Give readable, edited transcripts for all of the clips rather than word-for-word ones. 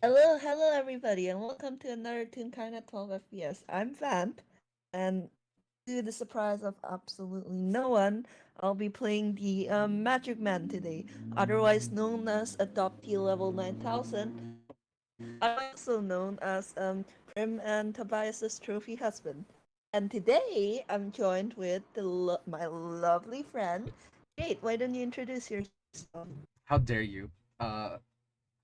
Hello everybody, and welcome to another Toonkind at 12 FPS. I'm Vamp, and to the surprise of absolutely no one, I'll be playing the Magic Man today, otherwise known as Adoptee Level 9000, also known as Prim and Tobias's trophy husband. And today, I'm joined with my lovely friend, Jade. Why don't you introduce yourself? How dare you? Uh,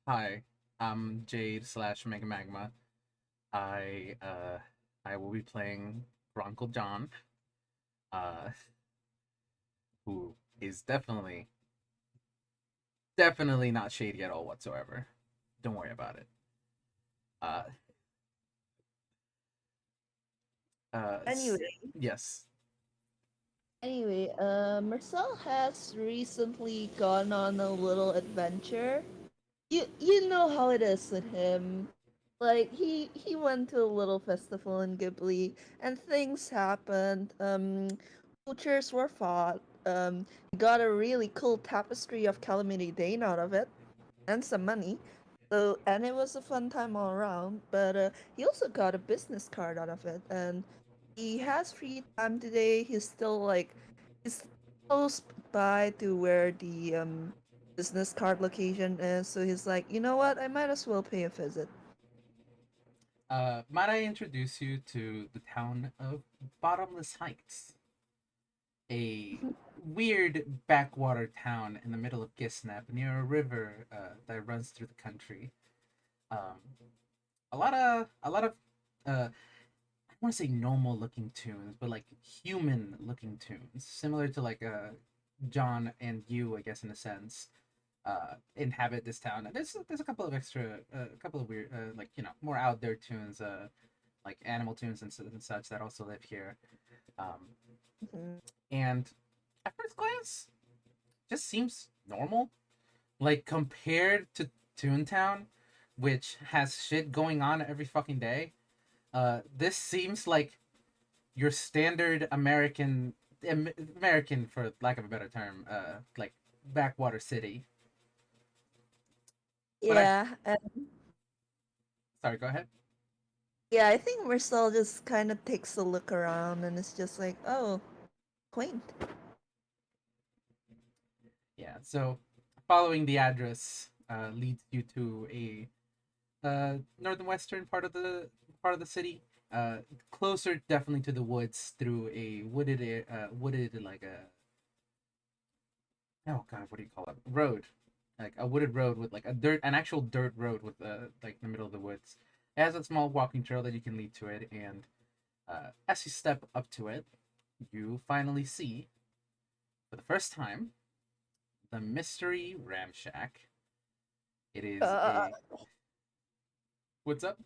Hi, I'm Jade slash Megamagma. I uh, I will be playing Grunkle Jhonn, uh, who is definitely not shady at all whatsoever. Don't worry about it. Uh, uh, s- Anyway, yes. Mersel has recently gone on a little adventure. You know how it is with him. Like he went to a little festival in Ghibli and things happened. Cultures were fought. He got a really cool tapestry of Calamity Dane out of it and some money. So and it was a fun time all around. But he also got a business card out of it, and he has free time today. He's close by to where the business card location is. So he's like, you know what? I might as well pay a visit. Might I introduce you to the town of Bottomless Heights, a weird backwater town in the middle of Gisnep near a river that runs through the country. Um, a lot of I want to say normal looking tunes, but like human looking tunes, similar to like John and you, I guess, in a sense, inhabit this town. There's a couple of extra, a couple of weird, like more out there tunes, like animal tunes and such that also live here. Um, Mhm. and at first glance, just seems normal, like compared to Toontown, which has shit going on every fucking day. This seems like your standard American, for lack of a better term, like backwater city. But I Yeah, sorry, go ahead. yeah. I think Mersel just kind of takes a look around and it's just like, oh, quaint. Yeah. So following the address leads you to a northwestern part of the city. Closer, definitely to the woods through a wooded like a oh god, what do you call it? Road, like a wooded road with like an actual dirt road with like in the middle of the woods. It has a small walking trail that you can lead to it, and as you step up to it, you finally see for the first time the mystery ram shack. It is Uh, a what's up?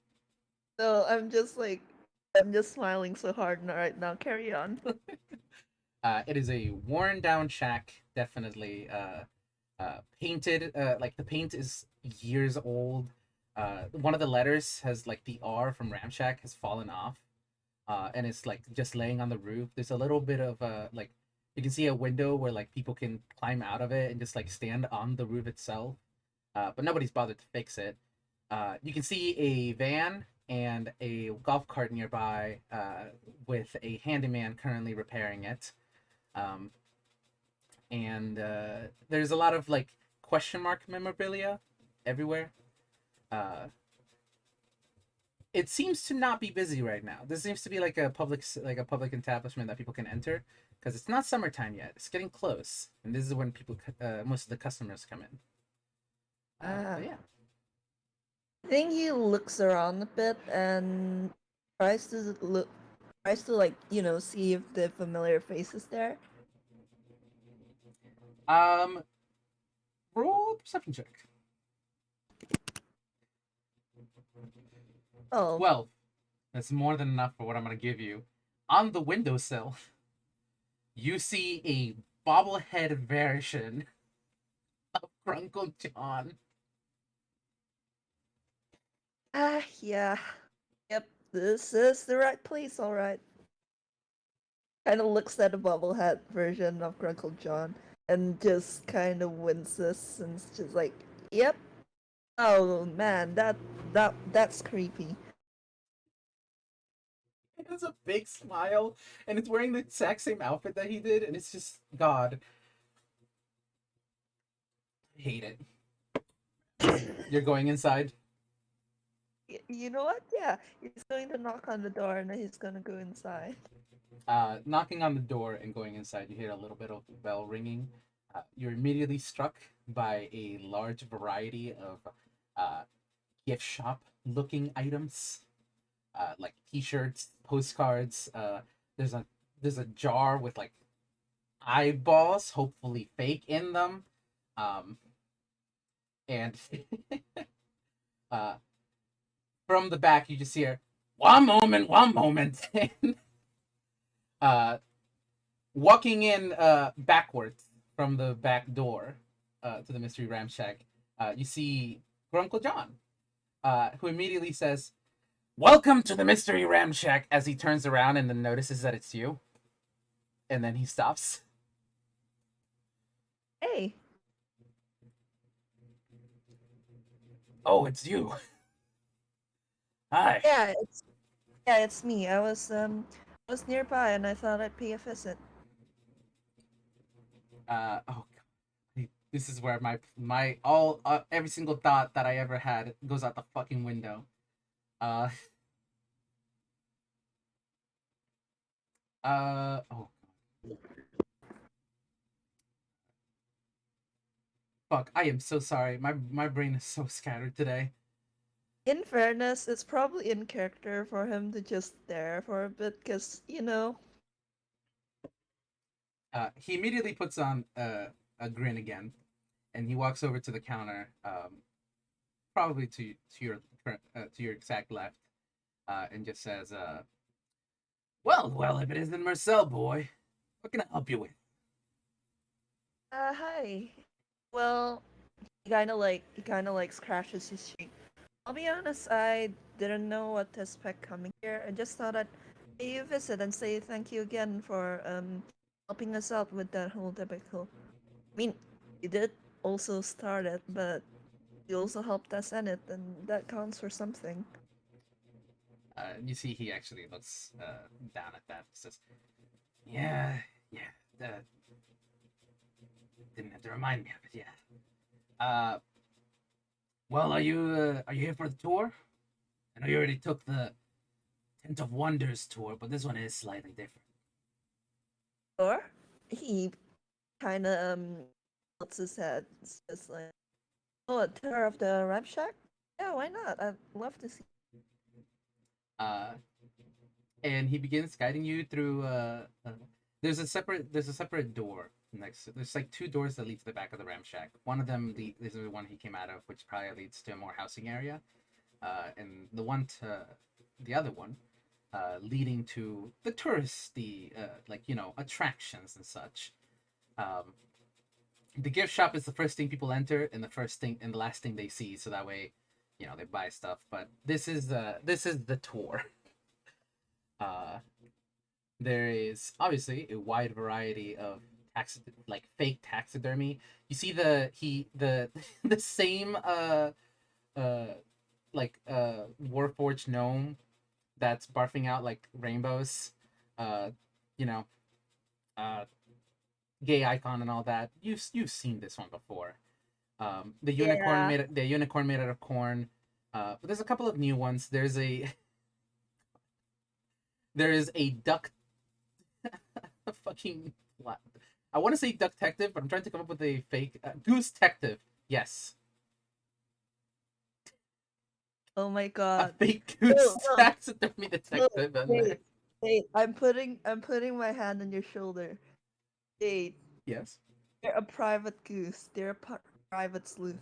so I'm just smiling so hard right now. Carry on. It is a worn down shack, definitely painted. Like the paint is years old. One of the letters has like the R from Ramshack has fallen off, and it's like just laying on the roof. There's a little bit of like you can see a window where like people can climb out of it and just like stand on the roof itself. But nobody's bothered to fix it. You can see a van and a golf cart nearby with a handyman currently repairing it. Um, and there's a lot of like question mark memorabilia everywhere. Uh, it seems to not be busy right now. This seems to be like a public establishment that people can enter because it's not summertime yet. It's getting close, and this is when most of the customers come in. Ah, But yeah, I think he looks around a bit and tries to look, tries to like see if the familiar face is there. um, roll a perception check. Oh, 12. That's more than enough for what I'm gonna give you. On the windowsill, you see a bobblehead version of Grunkle John. yeah, yep. This is the right place, all right. Kind of looks at the bobblehead version of Grunkle John and just kind of winces and it's just like, yep. Oh man, That's creepy. It has a big smile, and it's wearing the exact same outfit that he did, and it's just God. I hate it. You're going inside. You know what? Yeah, he's going to knock on the door and then he's gonna go inside. Knocking on the door and going inside, you hear a little bit of bell ringing. You're immediately struck by a large variety of uh, gift shop looking items, like T-shirts, postcards. There's a there's a jar with like eyeballs, hopefully fake, in them. Um, and uh, from the back, you just hear, "One moment, one moment." uh, Walking in backwards from the back door to the mystery ramshack, you see Grunkle Jhonn, who immediately says, "Welcome to the mystery ramshack," as he turns around and then notices that it's you, and then he stops. Hey, "Oh, it's you. Hi." yeah, it's me. I was nearby and I thought I'd pay a visit. Oh, this is where my all every single thought that I ever had goes out the fucking window. Uh, oh fuck, I am so sorry. My brain is so scattered today. In fairness, it's probably in character for him to just stare for a bit, cause you know. He immediately puts on a grin again, and he walks over to the counter, probably to your exact left, and just says, well, if it isn't Mersel, boy, what can I help you with?" Hi. Well, he kind of like scratches his cheek. I'll be honest, I didn't know what to expect coming here. I just thought I'd pay you a visit and say thank you again for helping us out with that whole debacle. I mean, you did also start it, but you also helped us end it, and that counts for something. You see, he actually looks down at that. Says, "Yeah, yeah, didn't have to remind me of it. Yeah. Well, are you here for the tour? I know you already took the Tent of Wonders tour, but this one is slightly different." Or he kind of tilts his head. It's just like, oh, a tour of the Rap Shack? Yeah, why not? I'd love to see. Uh, and he begins guiding you through. There's a separate door next. There's like two doors that lead to the back of the ramshack. One of them, this is the one he came out of, which probably leads to a more housing area. And the other one, leading to the touristy, like attractions and such. Um, the gift shop is the first thing people enter, and the last thing they see, so that way, they buy stuff. But this is the tour. Uh, there is obviously a wide variety of fake taxidermy. You see the same uh Warforged gnome that's barfing out like rainbows, uh you know uh gay icon and all that. You've seen this one before. Yeah. The unicorn made out of corn. But there's a couple of new ones. There is a duck fucking I want to say duck detective, but I'm trying to come up with a fake goose detective. Yes, Oh my a god. fake goose Look, look, taxidermy look. detective in there. Wait, wait. I'm putting my hand on your shoulder. Jade, Yes, they're a private goose. They're a private sleuth.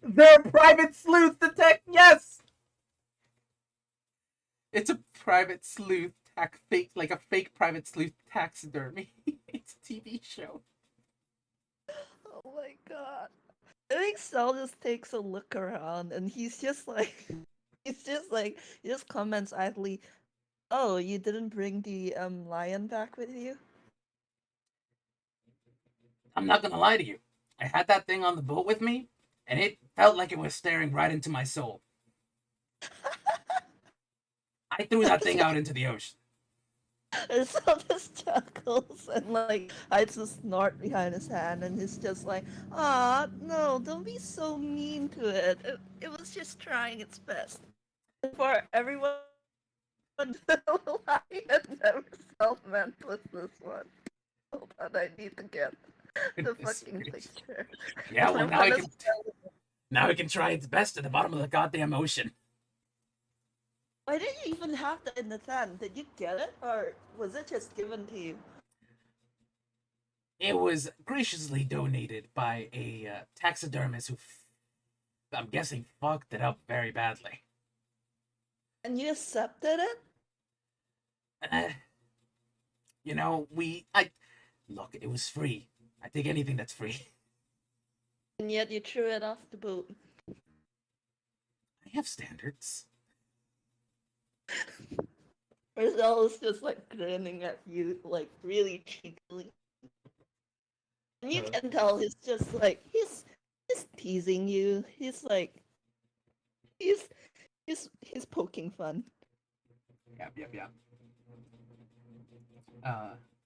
they're a private sleuth detective. Yes, it's a private sleuth fake, like a fake private sleuth taxidermy. It's a TV show. Oh my god. I think Sal just takes a look around and he's just like he just comments idly, "Oh, you didn't bring the lion back with you?" I'm not gonna lie to you. I had that thing on the boat with me, and it felt like it was staring right into my soul. I threw that thing out into the ocean. Marcel just chuckles and like hides a snort behind his hand, and he's just like, "Ah, no, don't be so mean to it. It was just trying its best." And for everyone to lie and never self-meant with this one. Hold on, I need to get the Goodness fucking gracious. picture. Yeah, well I'm gonna spell it. now it can try its best at the bottom of the goddamn ocean. Why did you even have that in the tent? Did you get it, or was it just given to you? It was graciously donated by a taxidermist who, I'm guessing, fucked it up very badly. And you accepted it? Uh, I look. It was free. I take anything that's free. And yet you threw it off the boat. I have standards. Marcel is just like grinning at you, like really cheekily. And you can tell he's just like he's teasing you. He's like he's he's poking fun. Yep.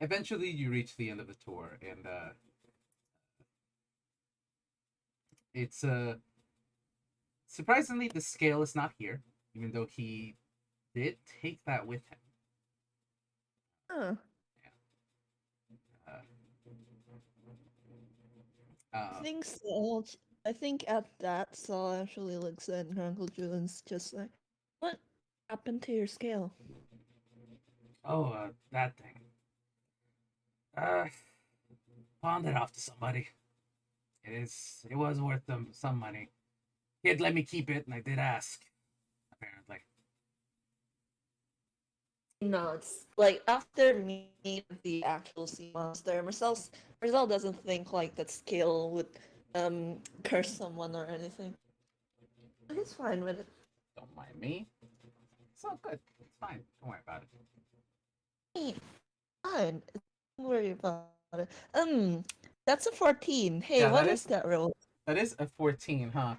Eventually, you reach the end of the tour, and it's surprisingly the scale is not here, even though he did take that with him. Huh. Uh, I think so. I think at that Saul actually looks at Grunkle Jhonn's just like, what happened to your scale? that thing. Uh, pawned it off to somebody. It was worth them some money. He'd let me keep it, and I did ask. Apparently. No, it's like after meeting the actual sea monster, Marcel doesn't think like that scale would curse someone or anything. He's fine with it. Don't mind me. It's all good. It's fine. Don't worry about it. Fine. Don't worry about it. That's a 14. Hey, Yeah, what is that roll? that is a 14, huh?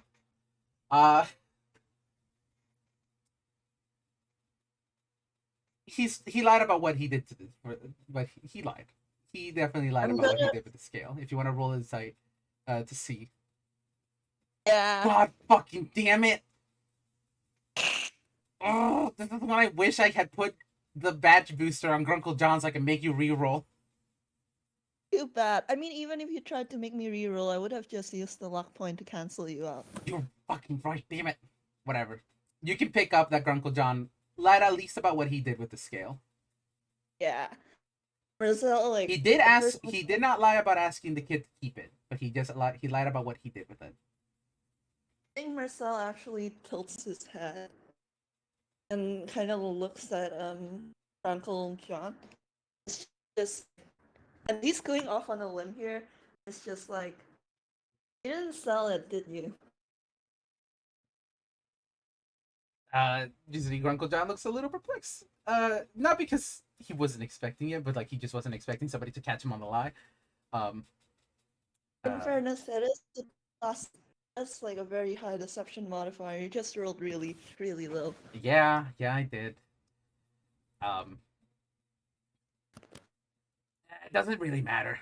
Uh he lied about what he did to but he lied. He definitely lied I'm about what he gonna did with the scale. If you want to roll insight to see. yeah. God fucking damn it. Oh, this is when I wish I had put the badge booster on Grunkle Jhonn so I can make you re-roll. Too bad. I mean, even if you tried to make me reroll, I would have just used the luck point to cancel you out. You're fucking right, damn it. Whatever. You can pick up that Grunkle Jhonn lied at least about what he did with the scale. Yeah. Marcel, like He did the ask. first He did not lie about asking the kid to keep it, but he lied about what he did with it. thing Marcel actually tilts his head and kind of looks at Uncle John. It's just and he's going off on a limb here. It's just like you didn't sell it, did you? Usually Grunkle Jhonn looks a little perplexed. Not because he wasn't expecting it, but like he just wasn't expecting somebody to catch him on the lie. Um, In fairness, it is a plus. That's like a very high deception modifier. You just rolled really, really low. yeah, I did. Um, it doesn't really matter.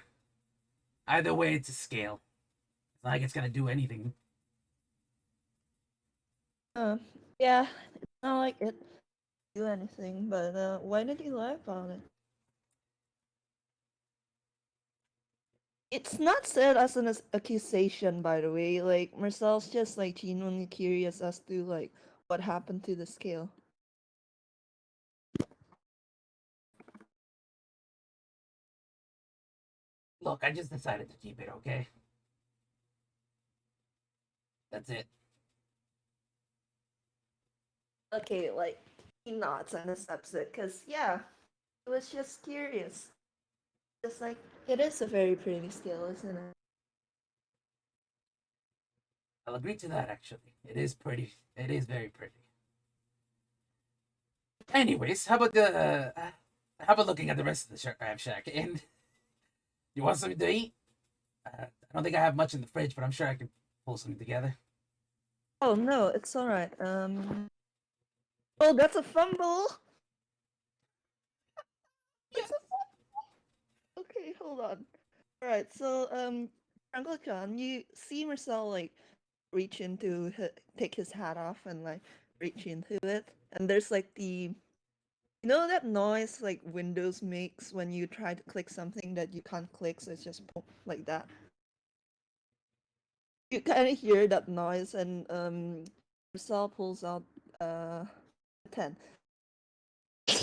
Either way, it's a scale. It's not like it's gonna do anything. Yeah, it's not like it do anything, but why did you lie about it? It's not said as an accusation, by the way. Like Marcel's just like genuinely curious as to like what happened to the scale. Look, I just decided to keep it. Okay, that's it. Okay, like he nods and accepts it, cause yeah, it was just curious. Just like it is a very pretty scale, isn't it? I'll agree to that. Actually, it is pretty. It is very pretty. Anyways, how about looking at the rest of the shack? And you want something to eat? I don't think I have much in the fridge, but I'm sure I can pull something together. Oh no, it's all right. Oh, that's a fumble. Yeah. That's a Okay, hold on. All right, so Grunkle Jhonn, you see Mersel like reach into take his hat off and like reach into it, and there's like you know that noise like Windows makes when you try to click something that you can't click, so it's just like that. You kind of hear that noise, and Mersel pulls out a 10. You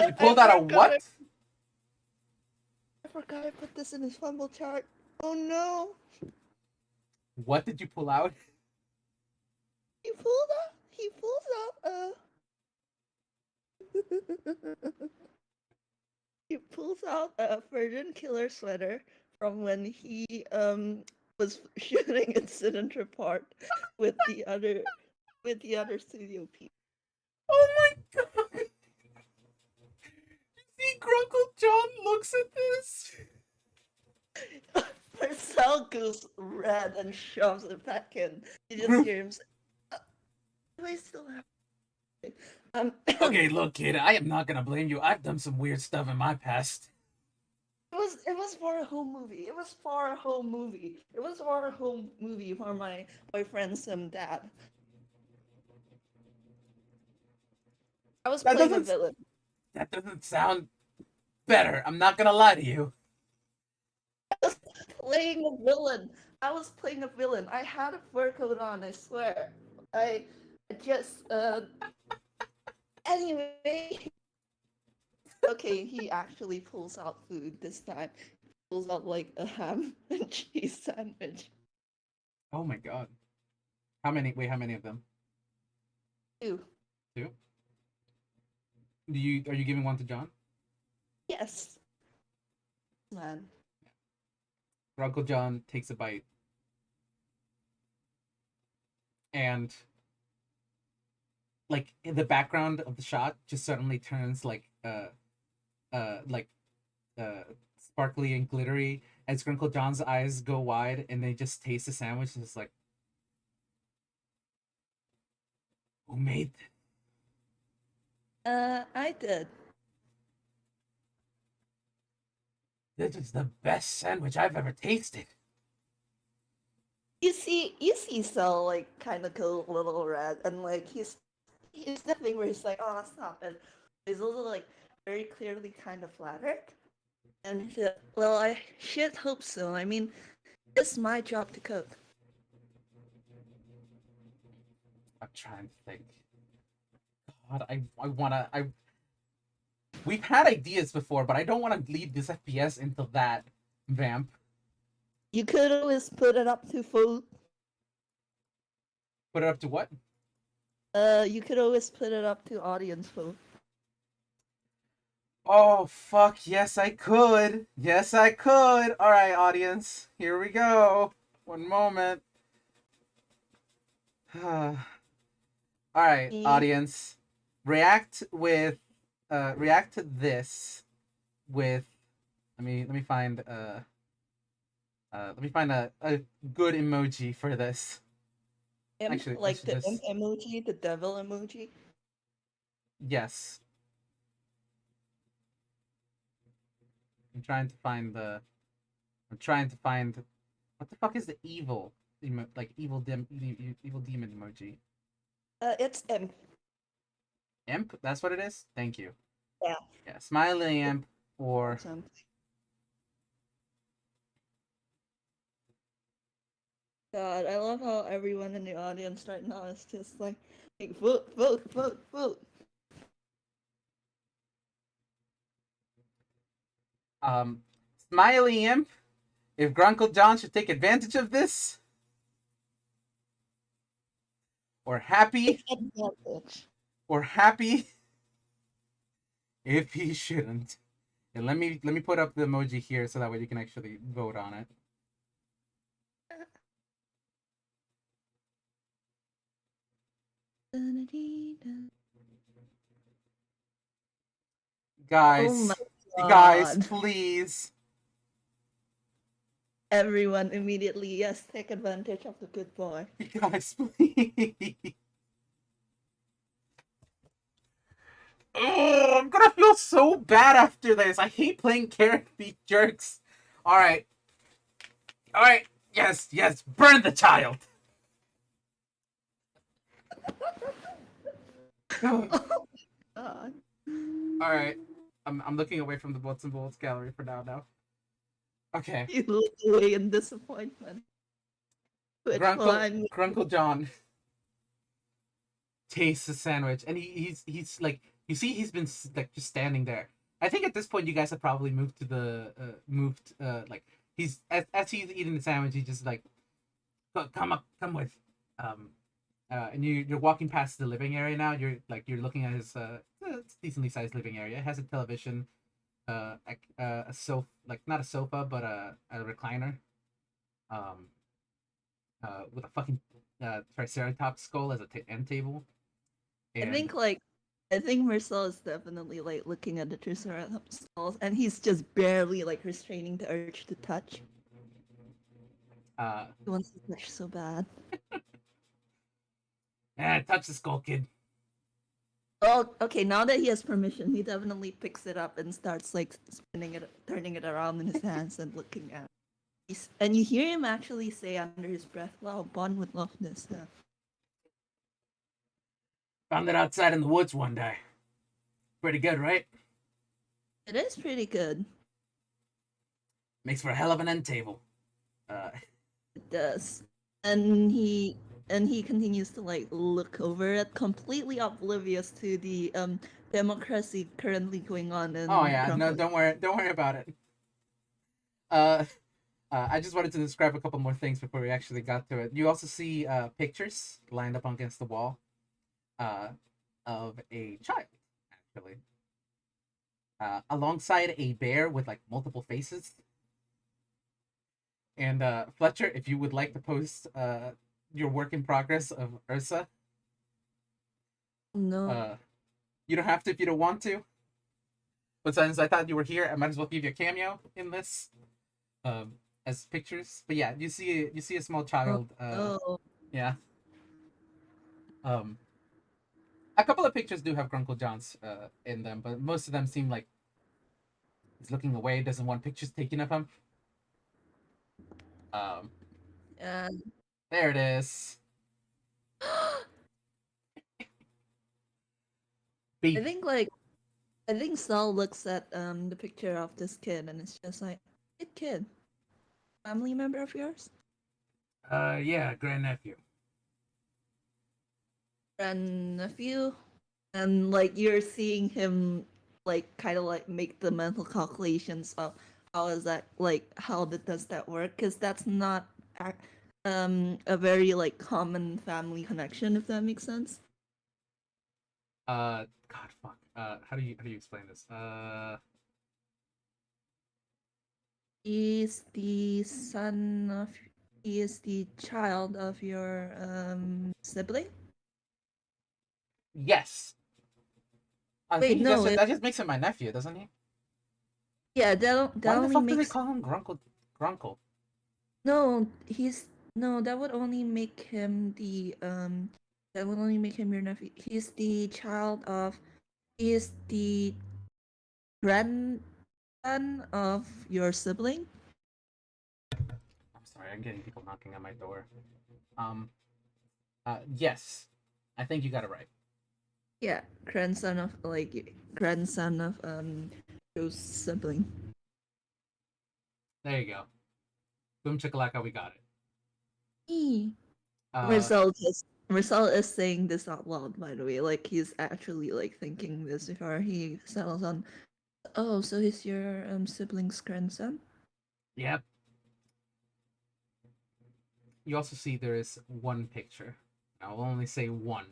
I pulled out a forgot what? I forgot I put this in his fumble chart. Oh no! What did you pull out? He pulls out he pulls out a Virgin Killer sweater from when he was shooting Incident Report with the other studio people. Oh my god! See, Grunkle Jhonn looks at this. Marcel goes red and shoves it back in. You just hear him say, "Do I still have it?" Okay, look, kid, I am not gonna blame you. I've done some weird stuff in my past. It was for a home movie. It was for a home movie. It was for a home movie for my boyfriend's dad. I was That playing a doesn't villain. that doesn't sound better. I'm not gonna lie to you. Playing a villain. I was playing a villain. I had a fur coat on, I swear. I just anyway. Okay, he actually pulls out food this time. Pulls out like a ham and cheese sandwich. Oh my god. How many? Wait, how many of them? Ew. Two. Are you giving one to John? Yes. Man. Grunkle Jhonn takes a bite, and like in the background of the shot, just suddenly turns like sparkly and glittery as Grunkle John's eyes go wide, and they just taste the sandwich, and it's like, who made this? I did. This is the best sandwich I've ever tasted. You see Cell like kind of go a little red, and like he's that thing where he's like, oh, stop it. He's also like very clearly kind of flattered, and he said, well, I should hope so. I mean, it's my job to cook. I'm trying to think. God, I wanna I we've had ideas before, but I don't want to lead this FPS into that, Vamp. You could always put it up to full. Put it up to what? You could always put it up to audience vote. Oh fuck, yes I could. Yes I could. Alright, audience. Here we go. One moment. Alright, audience. React to this with let me find a good emoji for this. Imp, Actually, I like should the imp just emoji, the devil emoji. yes. I'm trying to find the I'm trying to find what the fuck is the like evil demon emoji? It's imp. Imp? That's what it is? Thank you. Yeah. Yeah, smiley imp Or or something. God, I love how everyone in the audience right now is just like vote, vote, vote, vote. um smiley imp. If Grunkle Jhonn should take advantage of this, or Take happy, advantage. or happy if he shouldn't. And let me put up the emoji here so that way you can actually vote on it. Oh my Guys, god. please. Everyone immediately, yes, take advantage of the good boy. Guys, please. Oh, I'm gonna feel so bad after this. I hate playing carrot feet jerks. Alright. Alright. Yes, yes. Burn the child. Alright. Oh God. I'm looking away from the Bolts and Bolts gallery for now. Okay. You look away in disappointment. Which one? Grunkle Jhonn tastes the sandwich, and he's like, you see, he's been like just standing there. I think at this point you guys have probably moved to the moved like he's as he's eating the sandwich, he's just like, come up, come with, um, and you're walking past the living area now. You're looking at his it's decently sized living area. It has a television, a sofa, like not a sofa but a recliner, um, with a fucking triceratops skull as a end table. I And think like I think Mersel is definitely like looking at the Triceratops skulls, and he's just barely like restraining the urge to touch. uh, He wants to touch so bad. touch the skull, kid. Oh, okay. Now that he has permission, he definitely picks it up and starts like spinning it, turning it around in his hands and looking at. And you hear him actually say under his breath, "Wow, Bond would love this." Yeah. Found it outside in the woods one day. Pretty good, right? It is pretty good. Makes for a hell of an end table. It does. And he continues to like look over it, completely oblivious to the democracy currently going on Oh in yeah, no, Grunkle. don't worry about it. Uh, I just wanted to describe a couple more things before we actually got to it. You also see pictures lined up against the wall, uh, of a child, actually, alongside a bear with like multiple faces. And Fletcher, if you would like to post your work in progress of Ursa, No. uh, you don't have to if you don't want to. But since I thought you were here, I might as well give you a cameo in this, um, as pictures. But yeah, you see a small Oh, child. no. Yeah. Um, a couple of pictures do have Grunkle Johns in them, but most of them seem like he's looking away, doesn't want pictures taken of him. Um, And there it is, I baby. think like I think Saul looks at the picture of this kid and it's just like, "Good kid, family member of yours, Yeah, grandnephew. grandnephew," and like you're seeing him like kind of like make the mental calculations of how is that like does that work, because that's not a very like common family connection, if that makes sense. God, fuck. How do you explain this? Is the son of He is the child of your sibling. Yes. I Wait, think no, that just makes him my nephew, doesn't he? yeah, that Why the only fuck do they makes call him Grunkle? Grunkle. no, he's no, that would only make him the that would only make him your nephew. He is the grandson of your sibling. I'm sorry, I'm getting people knocking on my door. Um. Yes, I think you got it right. Yeah, grandson of your sibling. There you go. Boom chikalaka, we got it. E. Uh, Marcel is saying this out loud, by the way. Like he's actually like thinking this before he settles on. Oh, so he's your sibling's grandson? yep. You also see there is one picture. I will only say one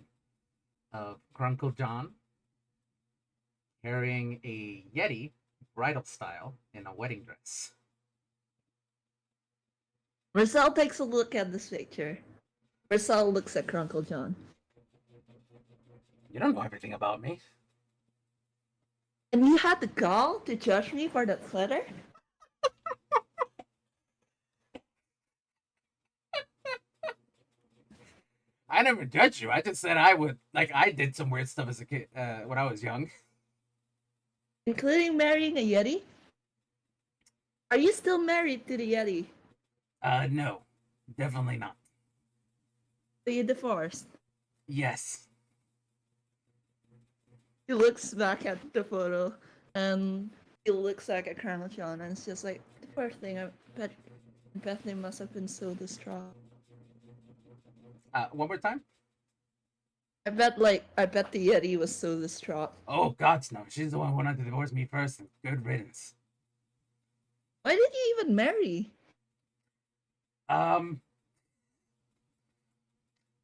of Grunkle John carrying a Yeti, bridal style, in a wedding dress. Marcel takes a look at this picture. Marcel looks at Grunkle Jhonn. You don't know everything about me. And you had the gall to judge me for that sweater? I never judged you. I just said I would, like, I did some weird stuff as a kid when I was young. Including marrying a Yeti? Are you still married to the Yeti? No, definitely not. Are you divorced? Yes. He looks back at the photo and he looks back at Grunkle Jhonn and it's just like, the poor thing, I bet Bethany must have been so distraught. One more time. I bet the Yeti was so distraught. Oh God, no! She's the one who wanted to divorce me first. Good riddance. Why did you even marry? Um,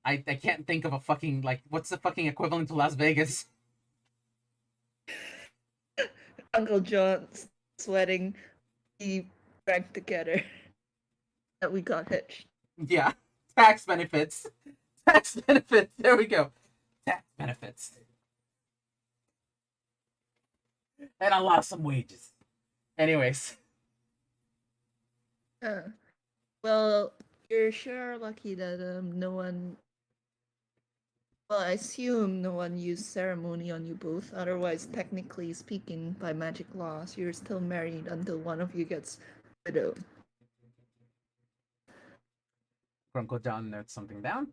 I can't think of a fucking like what's the fucking equivalent to Las Vegas? Uncle John's wedding, he drank together that we got hitched. Yeah, tax benefits. Tax benefits. There we go. Tax benefits. And I lost some wages. Anyways. Well, you're sure lucky that no one. Well, I assume no one used ceremony on you both. Otherwise, technically speaking, by magic laws, you're still married until one of you gets widowed. Grunkle Jhonn notes something down.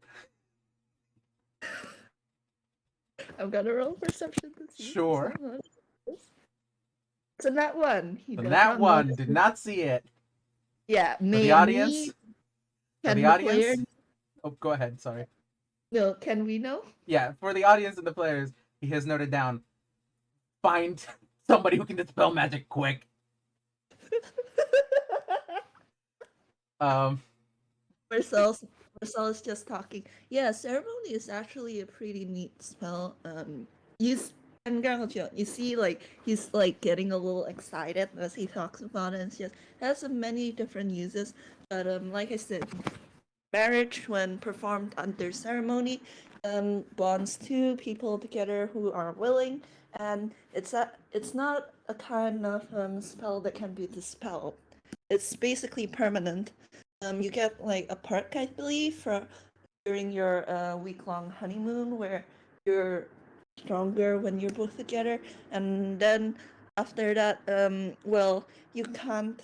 I've got a roll perception to see. Sure. So that one, he So does that not one notice. did not see it. Yeah, For the me. audience. For Can the the audience. player? Oh, go ahead. Sorry. No, can we know? Yeah, for the audience and the players, he has noted down. Find somebody who can dispel magic quick. Um. Mersel is just talking. Yeah, ceremony is actually a pretty neat spell. You and Grunkle, you see, like he's like getting a little excited as he talks about it. It's just it has many different uses. But like I said, marriage when performed under ceremony, bonds two people together who are willing, and it's not a kind of spell that can be dispelled. It's basically permanent. You get like a perk, I believe, for during your week-long honeymoon, where you're stronger when you're both together, and then after that, well, you can't.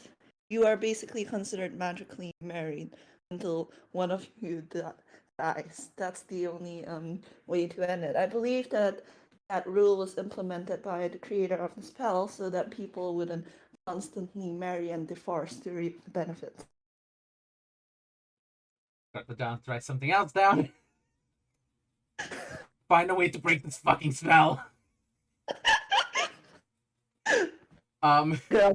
You are basically considered magically married until one of you dies. That's the only way to end it. I believe that that rule was implemented by the creator of the spell so that people wouldn't constantly marry and divorce to reap the benefits. Grunkle Jhonn write something else down. Find a way to break this fucking spell. Girl,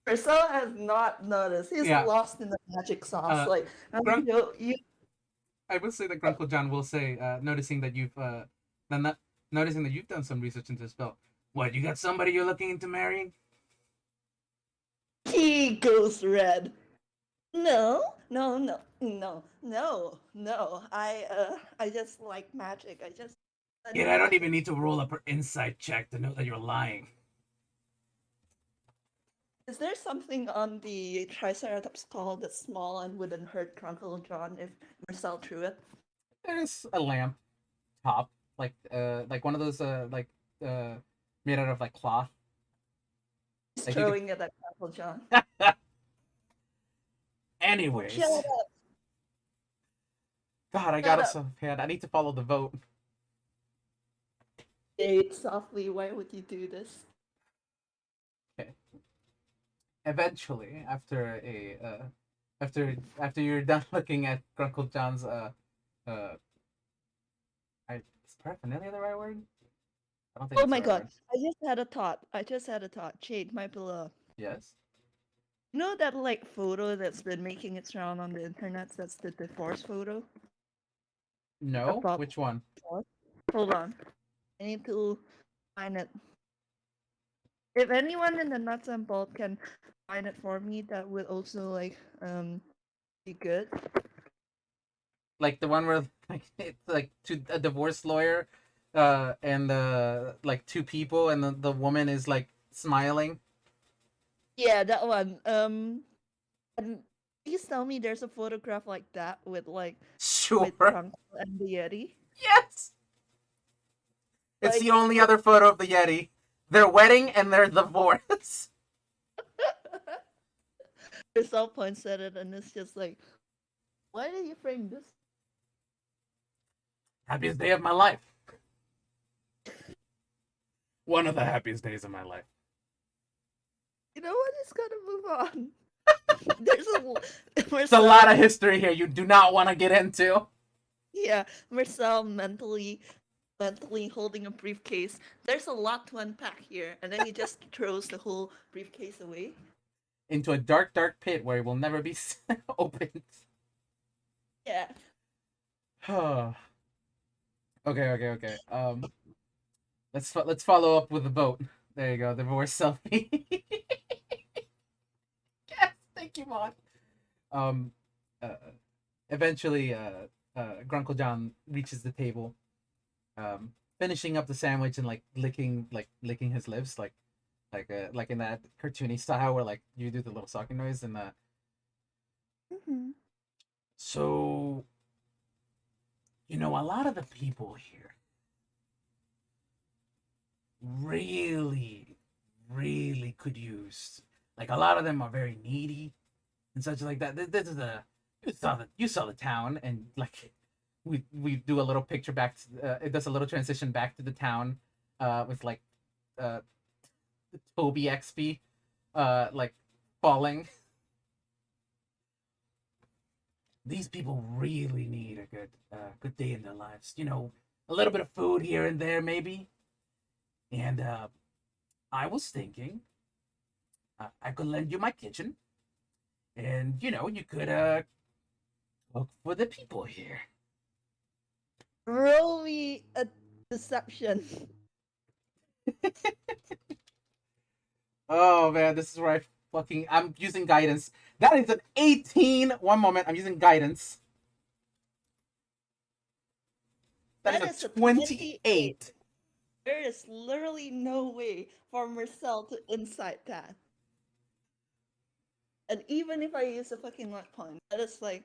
Priscilla has not noticed. He's Yeah. lost in the magic sauce. Like, Grunk- you I will say that Grunkle Jhonn will say, noticing that you've noticing that you've done some research into the spell. What, you got somebody you're looking into marrying? he goes red. No, no, no, no, no, no. I just like magic. I just. Yeah, I don't even need to roll up her insight check to know that you're lying. Is there something on the Triceratops skull that's small and wouldn't hurt Grunkle Jhonn if Mersel threw it? There's a lamp top, like one of those made out of like cloth. He's Like throwing it at Grunkle Jhonn. Anyways, Shut up. God, I got us off hand. I need to follow the vote. Jade, softly, why would you do this? Okay. Eventually, after you're done looking at Grunkle John's is paraphernalia the right word? I don't think. Oh it's my the right god, word. I just had a thought. Jade, my beloved. Yes. You know that like photo that's been making its round on the internet? That's the divorce photo. No. About Which one? Hold on, I need to find it. If anyone in the nuts and bolt can find it for me, that would also like be good. Like the one where like it's like a divorce lawyer, and like two people, and the woman is like smiling. Yeah, that one. And please tell me there's a photograph like that with like Sure. with Grunkle and the Yeti. Yes. It's Like, the only other photo of the Yeti. their wedding and their divorce. Mersel points at it and it's just like, why did you frame this? Happiest day of my life. One of the happiest days of my life. You know what? It's gotta move on. There's It's a lot of history here you do not want to get into. Yeah, Mersel mentally holding a briefcase. There's a lot to unpack here, and then he just throws the whole briefcase away into a dark, dark pit where it will never be opened. Yeah. Okay. Let's follow up with the vote. There you go, the divorce selfie. Yes, thank you, Mon. Uh, Eventually, Grunkle Jhonn reaches the table, finishing up the sandwich and licking his lips, like in that cartoony style where like you do the little sucking noise and Mm-hmm. So, a lot of the people here really, really could use, like, a lot of them are very needy and such like that. This is you saw the town, and like we do a little picture back to, it does a little transition back to the town, with like the Toby XP like falling. These people really need a good day in their lives. A little bit of food here and there, maybe. And I was thinking, I could lend you my kitchen, and you could cook for the people here. Roll me a deception. Oh man, this is where I'm using guidance. That is an 18. One moment, I'm using guidance. That is a 28. There is literally no way for Mersel to insight that. And even if I use a fucking luck point, that is like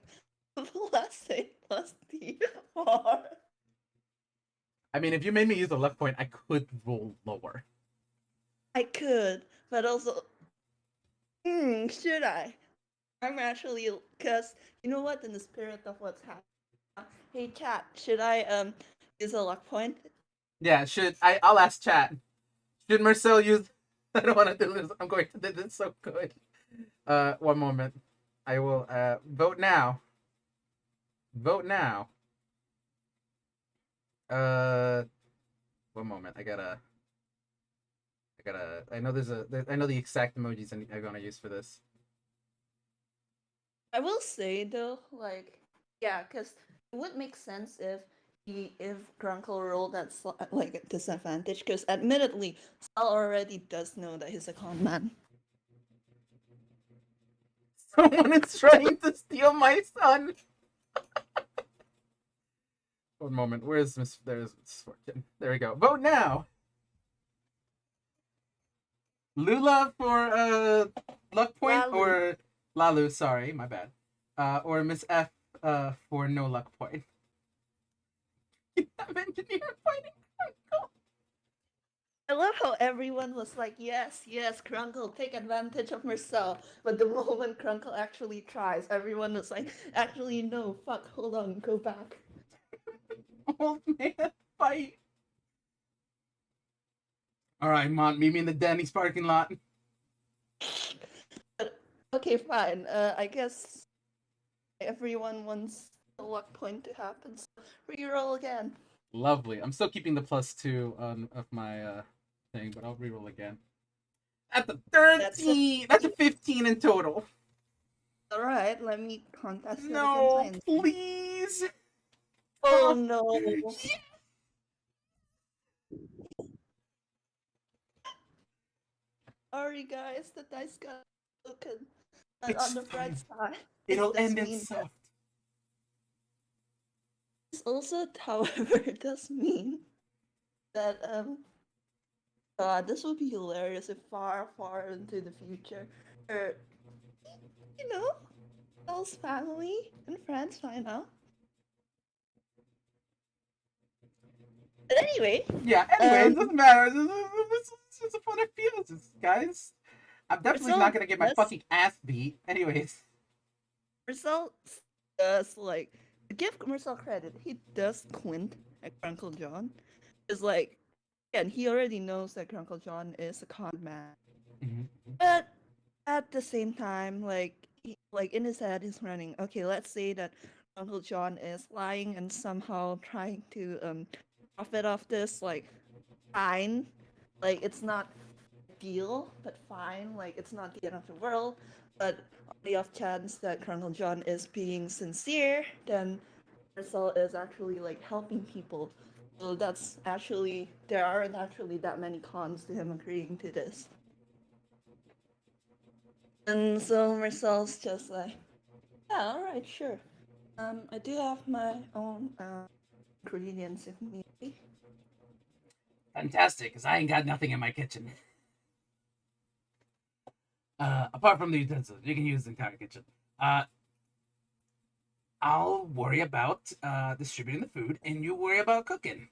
plus 8 plus D4. I mean, if you made me use a luck point, I could roll lower. I could, but also, should I? I'm actually, because you know what? In the spirit of what's happening, hey chat, should I use a luck point? Yeah, I'll ask chat. Should Mersel use? I don't want to do this. I'm going to do this so good. One moment. I will vote now. Vote now. One moment. I know I know the exact emojis I'm gonna use for this. I will say though, like, yeah, because it would make sense if Grunkle rolled that like a disadvantage, because admittedly, Sal already does know that he's a con man. Someone is trying to steal my son. One moment. Where's Miss? There's Fortune. There we go. Vote now. Lula for luck point, Lalu. or Lalu? Sorry, my bad. Or Miss F for no luck point. You have engineer fighting Grunkle. I love how everyone was like, yes, Grunkle, take advantage of Mersel. But the moment Grunkle actually tries, everyone was like, actually, no, fuck, hold on, go back. Old man fight. All right, Mont, meet me in the Denny's parking lot. Okay, fine. I guess everyone wants the luck point to happen, so reroll again. Lovely. I'm still keeping the +2 of my thing, but I'll reroll again. That's a 13. That's a 15 in total. All right, let me contest it No, again. please. Oh no. Sorry guys, the dice got broken. But on the bright side, it'll end in soft. This also, however, does mean that God, this would be hilarious if far, far into the future, or Elle's family and friends find out. But anyway. Yeah, anyway, it doesn't matter. This It's just a fun FPS, guys. I'm definitely not Mersel gonna get my does fucking ass beat. Anyways, Mersel does like give Mersel credit. He does quint at Grunkle Jhonn. Is like again, he already knows that Grunkle Jhonn is a con man. mm-hmm. But at the same time, like in his head, he's running. Okay, let's say that Uncle John is lying and somehow trying to profit off this. Like, fine, like it's not ideal, but fine. Like it's not the end of the world. But on the off chance that Colonel John is being sincere, then Marcel is actually like helping people. So that's actually there aren't actually that many cons to him agreeing to this. And so Marcel's just like, yeah, all right, sure. I do have my own ingredients if need be. Fantastic, because I ain't got nothing in my kitchen. Apart from the utensils, you can use the entire kitchen. Uh, I'll worry about distributing the food, and you worry about cooking.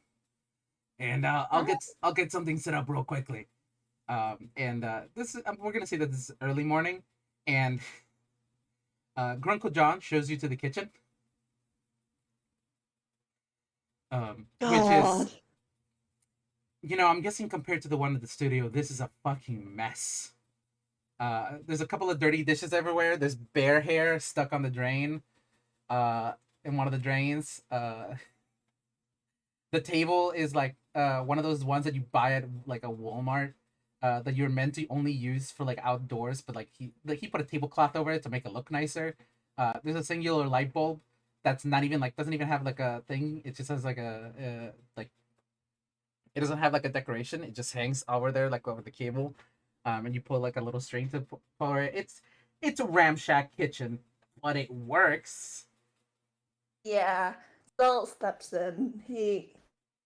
And Alright. I'll get something set up real quickly. And this is, we're gonna say that this is early morning, and Grunkle Jhonn shows you to the kitchen, which God. is, you know, I'm guessing compared to the one at the studio, this is a fucking mess. There's a couple of dirty dishes everywhere. There's bear hair stuck on the drain, uh, in one of the drains. The table is like one of those ones that you buy at like a Walmart. That you're meant to only use for like outdoors, but he put a tablecloth over it to make it look nicer. There's a singular light bulb that's not even like doesn't even have like a thing. It just has like a like it doesn't have like a decoration. It just hangs over there like over the cable, and you pull like a little string to pull it. It's a ramshack kitchen, but it works. Yeah. Saul steps in.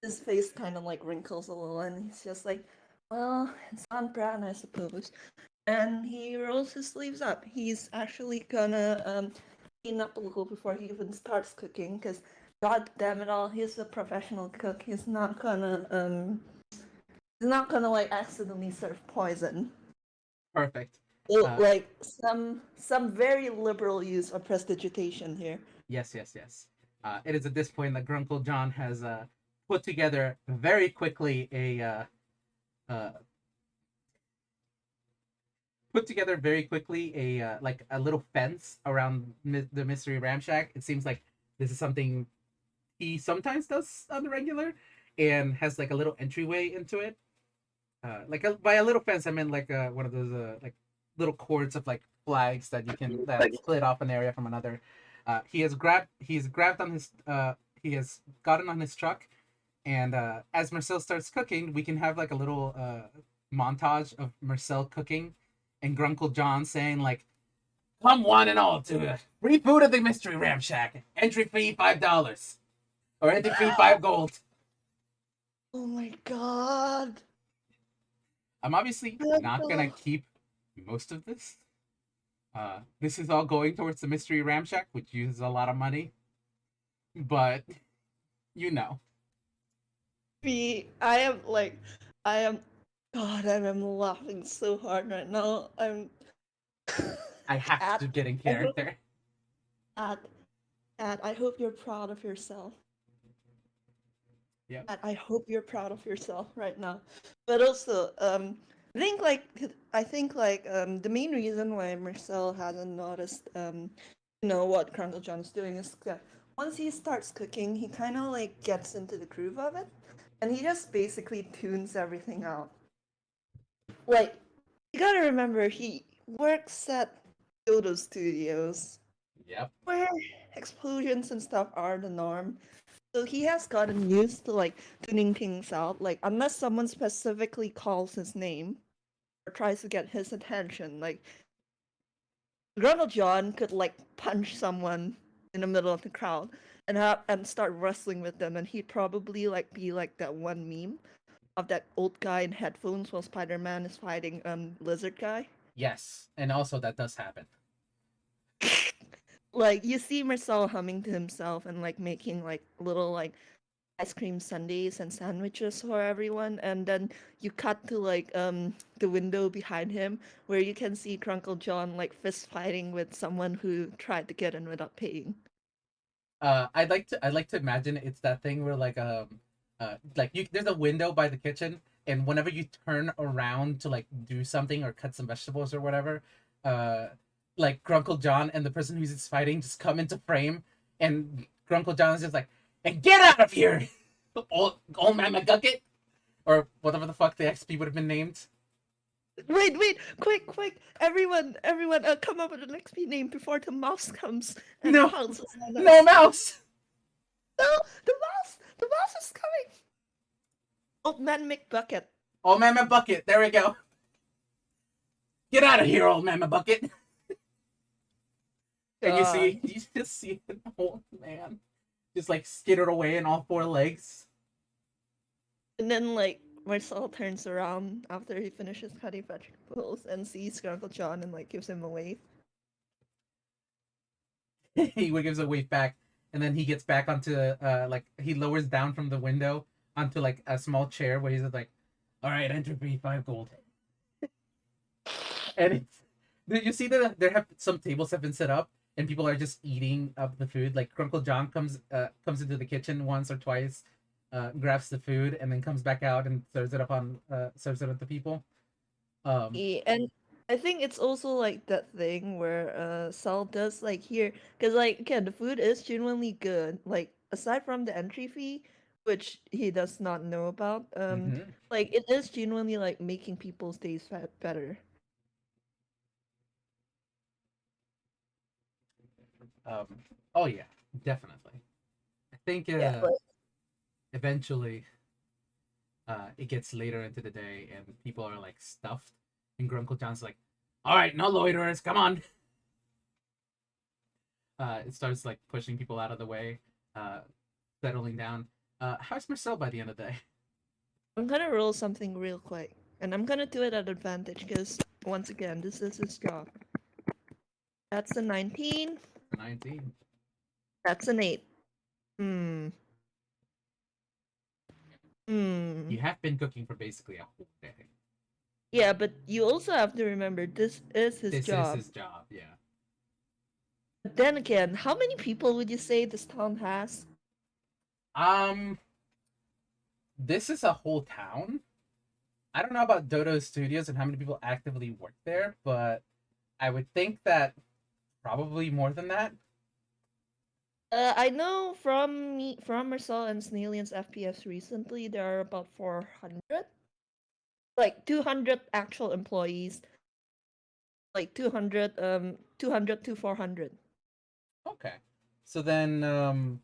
His face kind of like wrinkles a little, and he's just like, "Well, it's on brand, I suppose." And he rolls his sleeves up. He's actually gonna clean up a little before he even starts cooking, because God damn it all, he's a professional cook. He's not gonna like accidentally serve poison. Perfect. So, Uh, like some very liberal use of prestidigitation here. yes, yes, yes. It is at this point that Grunkle Jhonn has put together very quickly uh, a like a little fence around the mystery ramshack. It seems like this is something he sometimes does on the regular, and has like a little entryway into it. By a little fence, I meant like one of those like little cords of like flags that you can that split off an area from another. He's grabbed on his he has gotten on his truck, and as Marcel starts cooking, we can have like a little montage of Marcel cooking, and Grunkle Jhonn saying like, "Come one and all to free food at the Mystery Ramshack. Entry fee $5, or entry fee 5 gold." Oh my god. I'm obviously not gonna keep most of this. This is all going towards the Mystery Ramshack, which uses a lot of money, but you know, I am like, I am, God, I am laughing so hard right now. I'm I have at, to get in I hope, character. at, I hope you're proud of yourself. Yep. I hope you're proud of yourself right now. But also, I think like the main reason why Marcel hasn't noticed what Crunkle John's doing is that once he starts cooking, he kind of like gets into the groove of it, and he just basically tunes everything out. Like you gotta remember, he works at Yodo Studios, Yep. where explosions and stuff are the norm. So he has gotten used to like tuning things out. Like unless someone specifically calls his name or tries to get his attention, like Grunkle John could like punch someone in the middle of the crowd and start wrestling with them, and he'd probably like be like that one meme of that old guy in headphones while Spider-Man is fighting lizard guy. Yes, and also that does happen. Like you see Marcel humming to himself and like making like little like ice cream sundaes and sandwiches for everyone, and then you cut to like the window behind him where you can see Grunkle Jhonn like fist fighting with someone who tried to get in without paying. I'd like to imagine it's that thing where like you there's a window by the kitchen, and whenever you turn around to like do something or cut some vegetables or whatever, uh like Grunkle John and the person who's fighting just come into frame, and Grunkle John is just like, and get out of here, old man McGucket, or whatever the fuck the XP would have been named. Wait, quick, everyone, come up with an XP name before the mouse comes and No, pounces on no us. mouse. No, the mouse is coming. Old man McBucket. Old man McBucket. There we go. Get out of here, old man McBucket. And God. you just see an old man just like skitter away in all four legs. And then like Mersel turns around after he finishes cutting vegetables and sees Grunkle Jhonn and like gives him a wave. He gives a wave back, and then he gets back onto like he lowers down from the window onto like a small chair where he's like, "All right, enter me 5 gold." And you see that there have some tables have been set up, and people are just eating up the food. Like Grunkle John comes into the kitchen once or twice, grabs the food, and then comes back out and serves it up to people. Um, Yeah, and I think it's also like that thing where Sal does like here because like again the food is genuinely good. Like aside from the entry fee, which he does not know about, mhm. like it is genuinely like making people's days better. um, oh yeah, definitely. I think Yeah, like eventually it gets later into the day and people are like stuffed, and Grunkle John's like, "All right, no loiterers, come on." It starts like pushing people out of the way, uh, settling down. How's Marcel by the end of the day? I'm gonna roll something real quick, and I'm gonna do it at advantage because once again this is his job. That's a 19. 19. That's an 8. Hmm. Hmm. You have been cooking for basically a whole day. Yeah, but you also have to remember this is his This is job. his job, yeah. But then again, how many people would you say this town has? Um, this is a whole town. I don't know about Dodo Studios and how many people actively work there, but I would think that probably more than that. I know from Mersel and Snailian's FPS recently, there are about 400, like 200 actual employees, like 200 to 400. Okay. So then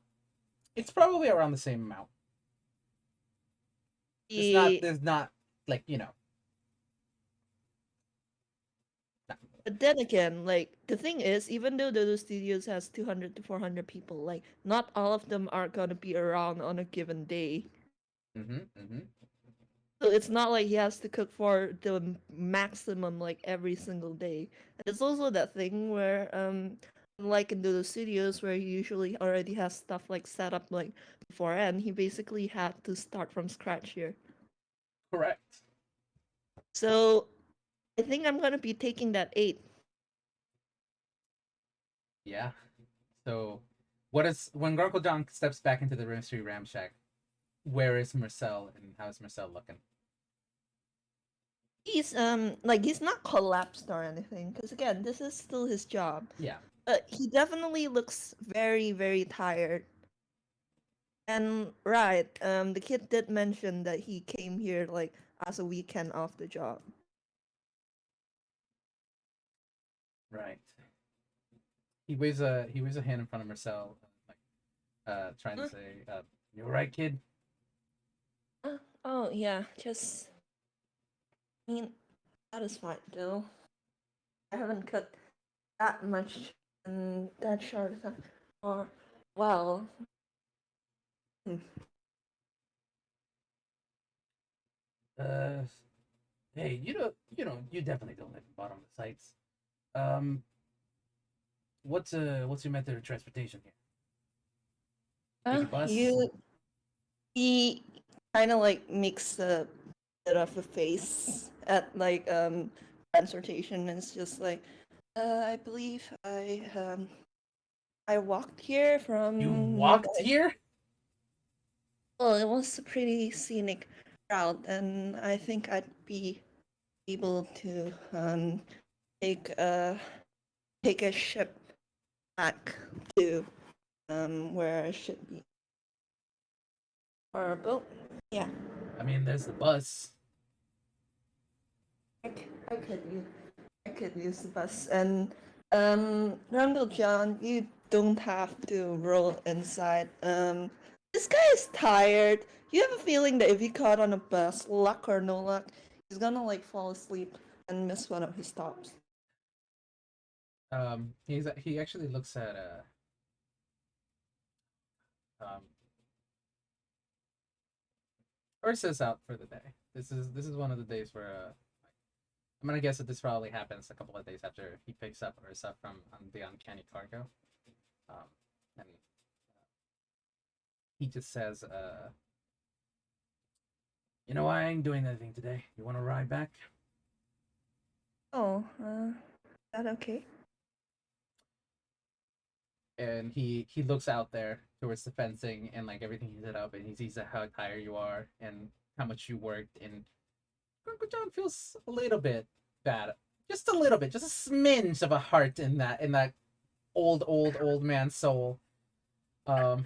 it's probably around the same amount. It's not The there's not like, you know. But then again, like the thing is, even though Dodo Studios has 200 to 400 people, like not all of them are gonna be around on a given day. Mhm. Mhm. So it's not like he has to cook for the maximum like every single day. And it's also that thing where like in the studios where he usually already has stuff like set up like beforehand, he basically had to start from scratch here. Correct. So I think I'm gonna be taking that 8. Yeah. So what is when Grunkle John steps back into the Mystery Ram Shack, where is Marcel and how is Marcel looking? He's like he's not collapsed or anything because again this is still his job, Yeah. but he definitely looks very tired. And right, the kid did mention that he came here like as a weekend off the job. Right. He waves a hand in front of Marcel, like trying to Uh, say, "You're right, kid." oh yeah, just I mean that is fine though. I haven't cut that much in that short of time. Or well, hmm. Uh, hey, you definitely don't live in bottom of the sites. Um, what's your method of transportation here? Take a bus. You He kind of like makes a bit of a face at like transportation, and it's just like, I believe I walked here You from walked nearby. here? Well, it was a pretty scenic route, and I think I'd be able to take a take a ship back to where I should be, or a boat. Yeah, I mean, there's the bus. I could use I could use the bus. And Grunkle Jhonn, you don't have to roll inside. This guy is tired. You have a feeling that if he caught on a bus, luck or no luck, he's gonna like fall asleep and miss one of his stops. He actually looks at first is out for the day. This is one of the days where I'm gonna guess that this probably happens a couple of days after he picks up Ursa from the uncanny cargo. Um, and he just says, "You know, I ain't doing anything today. You want to ride back?" Oh, that okay? And he looks out there towards the fencing and like everything he set up, and he sees how tired you are and how much you worked. And Grunkle Jhonn feels a little bit bad, just a little bit, just a smidge of a heart in that old man's soul. Um,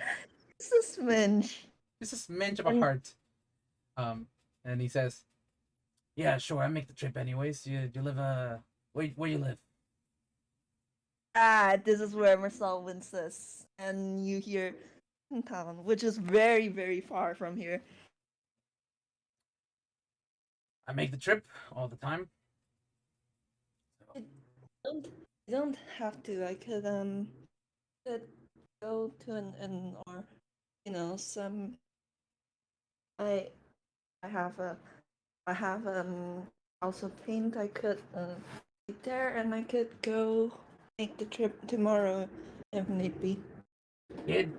It's a smidge. just a smidge of a And heart. Um, and he says, "Yeah, sure, I make the trip anyways. You live where you live?" this is where Mersel winces, and you hear town, which is very, very far from here. "I make the trip all the time." So, You don't, you don't have to. I could go to an inn, or some. I I have a I have house of paint. I could eat there, and I could go make the trip tomorrow if need be. kid,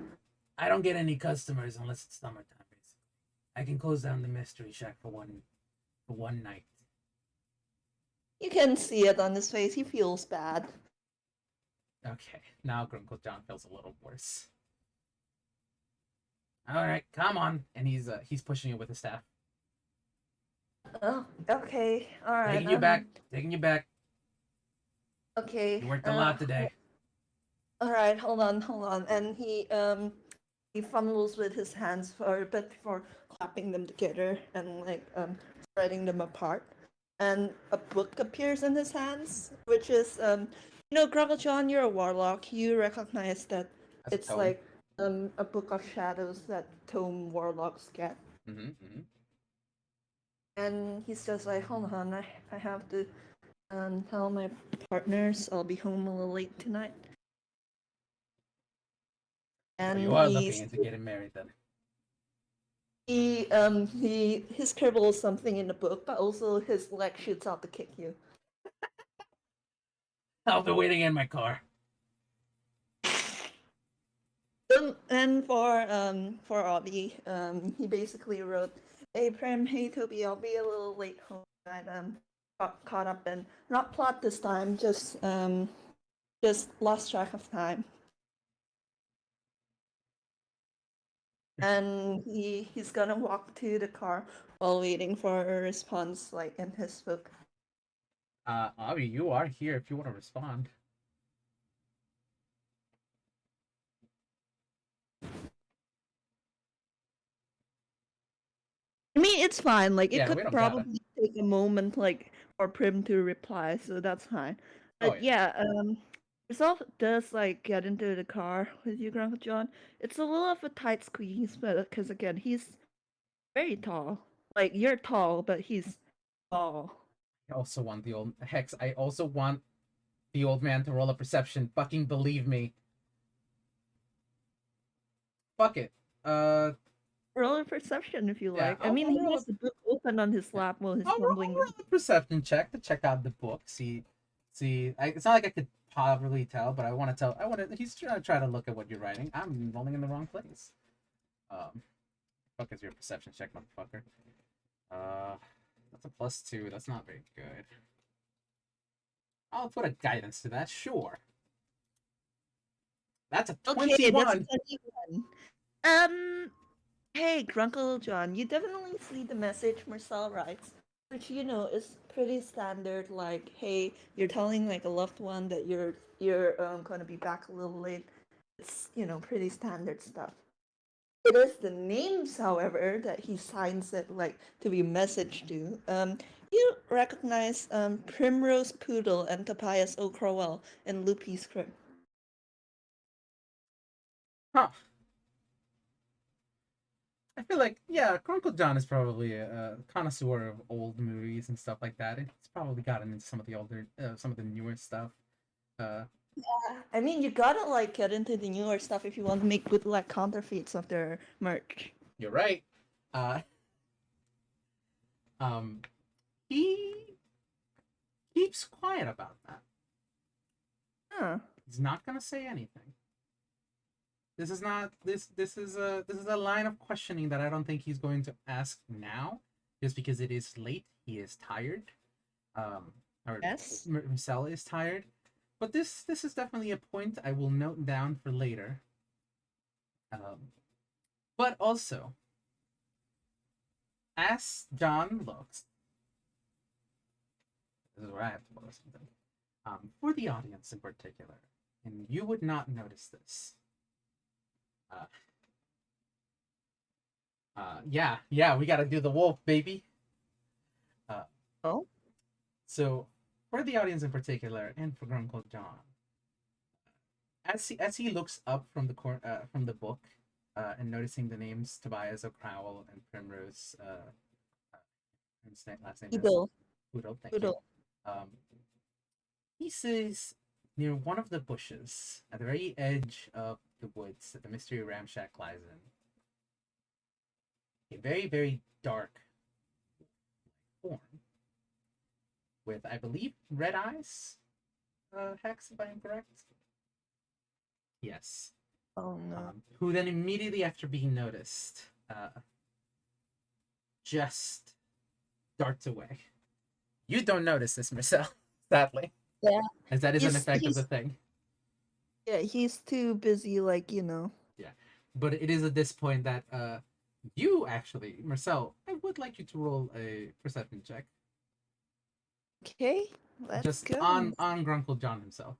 I don't get any customers unless it's summertime. Basically, I can close down the mystery shack for one night. You can see it on his face. He feels bad. Okay, now Grunkle Jhonn feels a little worse. All right, come on, and he's pushing it with his staff, Oh, okay. All right. taking you back, taking you back. Okay. You worked a lot today. All right. Hold on. And he fumbles with his hands for a bit before clapping them together and like spreading them apart. And a book appears in his hands, which is Grunkle Jhonn, you're a warlock. You recognize that As a it's tome. like a book of shadows that tome warlocks get. Mm-hmm. And he's just like, hold on, I have to tell my partners I'll be home a little late tonight. So you And are looking into getting married then. he scribbles something in the book, but also his leg shoots out to kick you. I'll be waiting in my car. And for Audie, he basically wrote, "Hey Prem, hey Toby, I'll be a little late home. I got caught up in not plot this time, just lost track of time." And he's gonna walk to the car while waiting for a response, like in his book. Avi, you are here if you want to respond. I mean, it's fine. Like, it Yeah, we could don't gotta. probably take a moment, like, for Prim to reply, so that's fine. Oh But yeah. yeah, Resolve does like get into the car with you, Grandpa John. It's a little of a tight squeeze, but because again, he's very tall. Like, you're tall, but he's tall. I also want the old Hex. I also want the old man to roll a perception. Fucking believe me. Fuck it. Uh, Roll a perception if you yeah. like. I I'll, mean, I'll he roll a has the book open on his yeah. lap while he's I'll mumbling. roll a perception check to check out the book. See. It's not like I could probably tell, but I want to tell. I want to. He's trying to look at what you're writing. I'm rolling in the wrong place. Um, fuck is your perception check, motherfucker? Uh, that's a +2. That's not very good. I'll put a guidance to that. Sure. That's a Okay, that's 21. 21. Um, hey, Grunkle Jhonn, you definitely see the message Mersel writes, which is pretty standard. Like, hey, you're telling like a loved one that you're gonna be back a little late. It's pretty standard stuff. It is the names, however, that he signs it like to be messaged to. You recognize Primrose Poodle and Tobias O'Crowell in Loopy's script. Huh. I feel like, yeah, Grunkle Jhonn is probably a connoisseur of old movies and stuff like that. And he's probably gotten into some of the some of the newer stuff. Uh, I mean, you gotta like get into the newer stuff if you want to make good like counterfeits of their merch. you're right. Uh, um, he keeps quiet about that. Huh. He's not gonna say anything. This is not this is a line of questioning that I don't think he's going to ask now, just because it is late. He is tired. Or Yes. Marcel is tired. But this is definitely a point I will note down for later. But also, as John looks, this is where I have to put something. For the audience in particular, and you would not notice this. Uh, yeah, we gotta do the wolf, baby. Uh, Oh. so for the audience in particular, and for Grunkle Jhonn, as he looks up from the book, and noticing the names Tobias O'Crowell and Primrose, his last name is Poodle. Poodle. Thank you. Poodle. Um, he sees near one of the bushes at the very edge of the woods that the mystery ramshack lies in, a very very dark form with, I believe, red eyes. Hex, if I am correct. Yes. Oh no. Who then immediately after being noticed, just darts away. You don't notice this, Marcel, sadly, Yeah. as that is an He's effect of the he's thing. yeah, he's too busy like, Yeah, but it is at this point that you actually, Marcel, I would like you to roll a perception check, Okay, let's just go. on Grunkle Jhonn himself.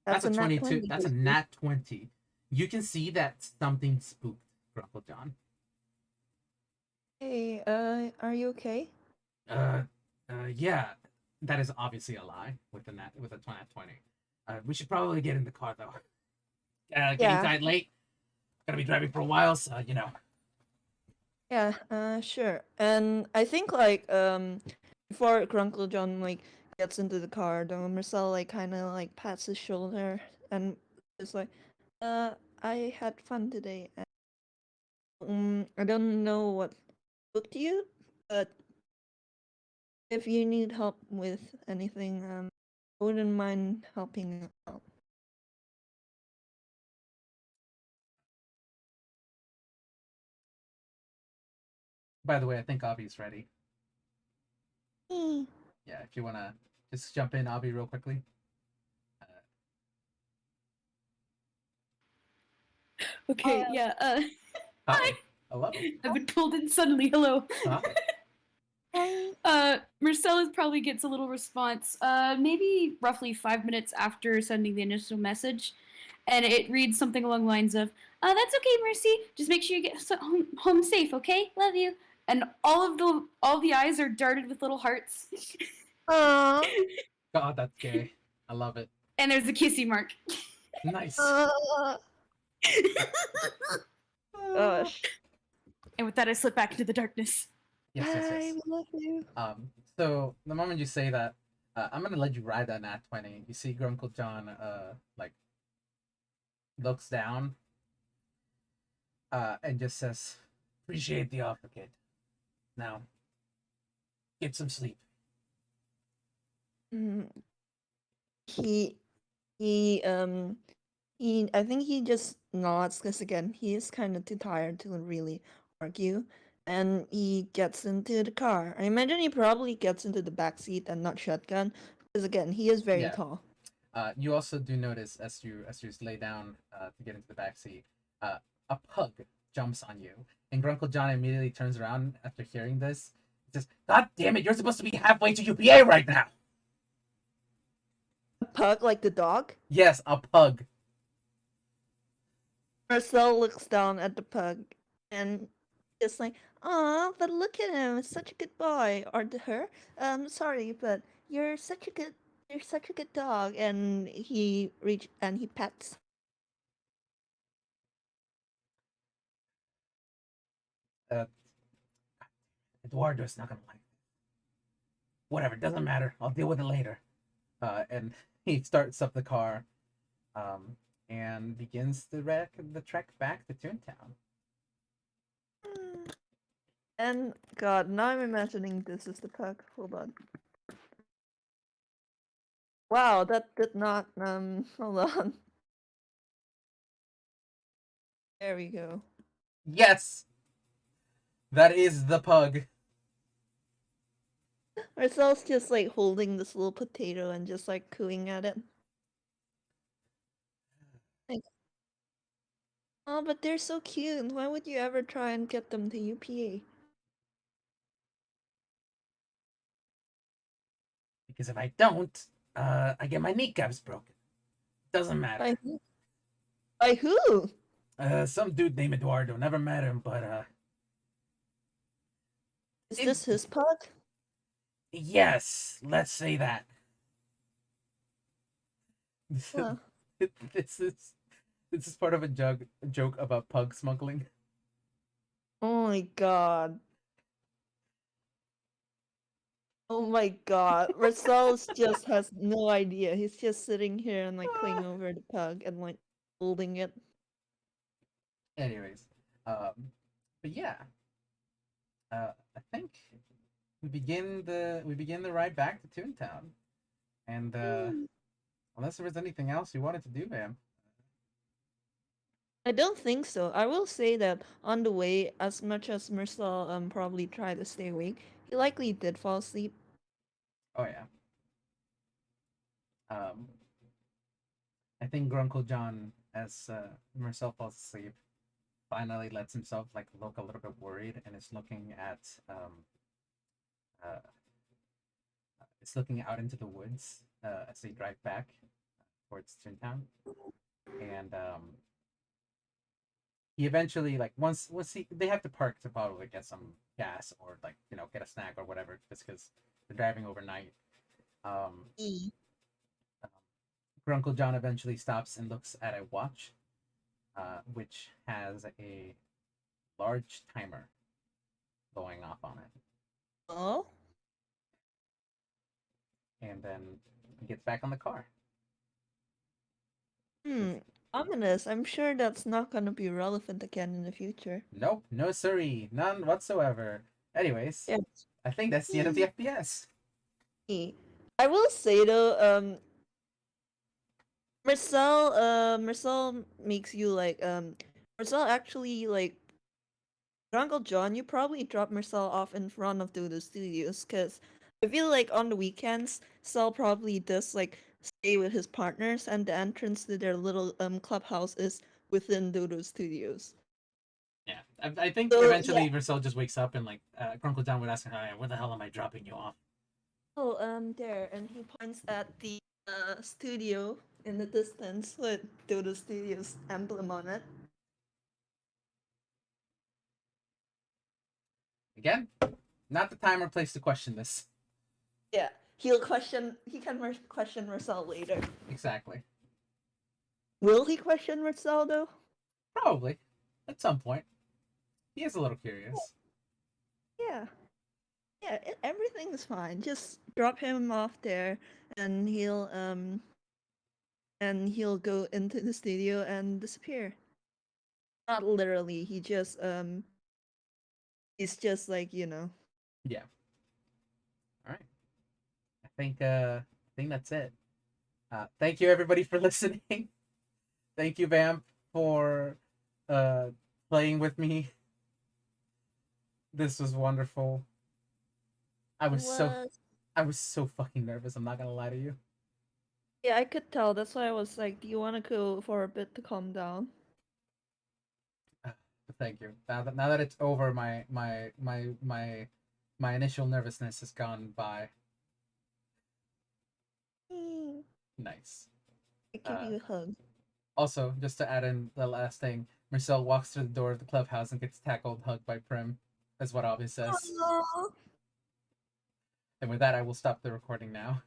That's That's a a nat 22. 20, That's a baby. nat 20. You can see that something spooked Grunkle Jhonn. Hey, are you okay? Uh, yeah, that is obviously a lie with a nat 20. We should probably get in the car though. Getting Yeah. tired late. Gonna be driving for a while, so Yeah, sure. And I think like before Grunkle John like gets into the car, the Marcel like kind of like pats his shoulder and is like, uh, I had fun today. And, I don't know what booked you, but if you need help with anything, I wouldn't mind helping out. By the way, I think Avi's ready. Hmm. Yeah, if you wanna just jump in, Avi, real quickly. Uh, Okay, yeah. Hi. Hi. Hello. I've been pulled in suddenly. Hello. Huh? Hi. Marcellus probably gets a little response, maybe roughly 5 minutes after sending the initial message, and it reads something along the lines of, "That's okay, Mercy. Just make sure you get home safe, okay? Love you." And all the eyes are darted with little hearts, Aww. God, that's gay. I love it. and there's a kissy mark. Nice. Uh, gosh. And with that, I slip back into the darkness. Yes, yes, I yes. love you. So the moment you say that, I'm gonna let you ride that nat 20. You see Grunkle Jhonn, like looks down, and just says, "Appreciate the offer, kid. Now, get some sleep." Mm, he he I think he just nods because again he is kind of too tired to really argue, and he gets into the car. I imagine he probably gets into the back seat and not shotgun, because again, he is very Yeah. tall. You also do notice as you lay down to get into the back seat, a pug jumps on you, and Grunkle Jhonn immediately turns around after hearing this. He says, "God damn it! You're supposed to be halfway to UPA right now." A pug like the dog? Yes, a pug. Mersel looks down at the pug and is like, "Aw, but look at him, such a good boy." Or to her, sorry, but you're such a good dog." And he pets. Uh, Eduardo's not gonna like it. Whatever, doesn't matter. I'll deal with it later. And he starts up the car, um, and begins the trek back to Toontown. And God, now I'm imagining this is the pug. Hold on. Wow, that did not hold on. There we go. Yes, that is the pug. Marcel's just like holding this little potato and just like cooing at it. Like, oh, but they're so cute. Why would you ever try and get them to UPA? Because if I don't, I get my kneecaps broken. Doesn't matter. By who? By who? Some dude named Eduardo. Never met him, but Is this his pug? yes, let's say that. Huh. this is this is part of a joke about pug smuggling. Oh my god. Oh my god. Marcel's just has no idea. He's just sitting here and like cooing over the pug and like holding it. Anyways, but yeah, I think we begin the ride back to Toontown, and unless there was anything else you wanted to do, ma'am. I don't think so. I will say that on the way, as much as Mersel probably tried to stay awake, he likely did fall asleep. Oh yeah. Um, I think Grunkle Jhonn, as Mersel falls asleep, finally lets himself like look a little bit worried and is looking at uh, is looking out into the woods as they drive back towards Toontown, and he eventually like once they have to park to probably get some gas or like get a snack or whatever just because they're driving overnight. Um, E. Grunkle Jhonn eventually stops and looks at a watch, which has a large timer going off on it, Oh? and then he gets back on the car. Hmm. Ominous. I'm sure that's not gonna be relevant again in the future. Nope, no siree, none whatsoever. Anyways, Yeah. I think that's the end of the FPS. E. I will say though, Mersel makes you like Mersel actually like Grunkle Jhonn, you probably drop Mersel off in front of Dodo Studios, cause I feel like on the weekends, Sel probably does like stay with his partners, and the entrance to their little clubhouse is within Dodo Studios. Yeah, I think So yeah. eventually Mersel just wakes up and like Grunkle Jhonn would ask him, "Where the hell am I dropping you off?" Oh, there, and he points at the studio in the distance with Dodo Studios emblem on it. Again, not the time or place to question this. Yeah, he'll question. He can question Mersel later. Exactly. Will he question Mersel though? Probably. At some point. He is a little curious. Yeah. Yeah, everything's fine. Just drop him off there, and he'll go into the studio and disappear. Not literally. He's just like Yeah. All right. I think that's it. Thank you everybody for listening. Thank you, Vamp, for uh playing with me This was wonderful. I It was so was. I was so fucking nervous. I'm not gonna lie to you. Yeah, I could tell. That's why I was like, "Do you want to go for a bit to calm down?" Thank you. Now that it's over, my initial nervousness has gone by. Mm, Nice. I give Uh, you a hug. Also, just to add in the last thing, Marcel walks through the door of the clubhouse and gets tackled, hugged by Prim, as what Avi says. Aw. And with that, I will stop the recording now.